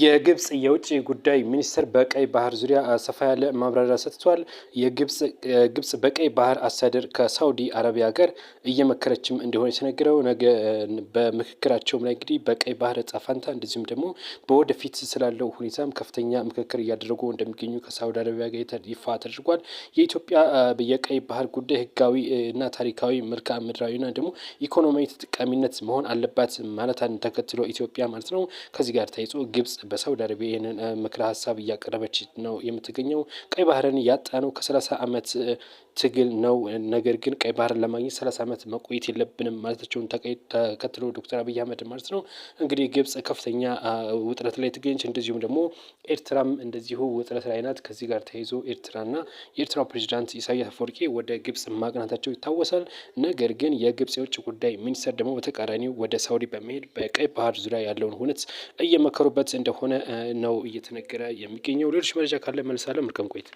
የግብጽ የውጭ ጉዳይ ሚኒስትር በቀይ ባህር ዙሪያ ሰፋ ያለ ማብራሪያ ሰጥቷል። ግብጽ በቀይ ባህር አስተዳደር ከሳውዲ አረቢያ ጋር እየመከረችም እንደሆነ የተነገረው ነገ በምክክራቸውም ላይ እንግዲህ በቀይ ባህር ዕጣ ፈንታ እንደዚሁም ደግሞ በወደፊት ስላለው ሁኔታም ከፍተኛ ምክክር እያደረጉ እንደሚገኙ ከሳውዲ አረቢያ ጋር ይፋ ተደርጓል። የኢትዮጵያ የቀይ ባህር ጉዳይ ህጋዊ እና ታሪካዊ መልክዓ ምድራዊና ደግሞ ኢኮኖሚያዊ ተጠቃሚነት መሆን አለባት ማለትን ተከትሎ ኢትዮጵያ ማለት ነው። ከዚህ ጋር ተያይዞ ግብጽ በሳውዲ አረቢያ ይህንን ምክረ ሀሳብ እያቀረበች ነው የምትገኘው። ቀይ ባህርን ያጣነው ከ30 ዓመት ትግል ነው። ነገር ግን ቀይ ባህርን ለማግኘት 30 ዓመት መቆየት የለብንም ማለታቸውን ተከትሎ ዶክተር አብይ አህመድ ማለት ነው እንግዲህ ግብጽ ከፍተኛ ውጥረት ላይ ትገኘች። እንደዚሁም ደግሞ ኤርትራም እንደዚሁ ውጥረት ላይ ናት። ከዚህ ጋር ተያይዞ ኤርትራና የኤርትራው ፕሬዚዳንት ኢሳያስ አፈወርቂ ወደ ግብጽ ማቅናታቸው ይታወሳል። ነገር ግን የግብጽ የውጭ ጉዳይ ሚኒስተር ደግሞ በተቃራኒው ወደ ሳውዲ በመሄድ በቀይ ባህር ዙሪያ ያለውን ሁነት እየመከሩበት እንደሆነ ነው እየተነገረ የሚገኘው። ሌሎች መረጃ ካለ መልሳለሁ። መልካም ቆይታ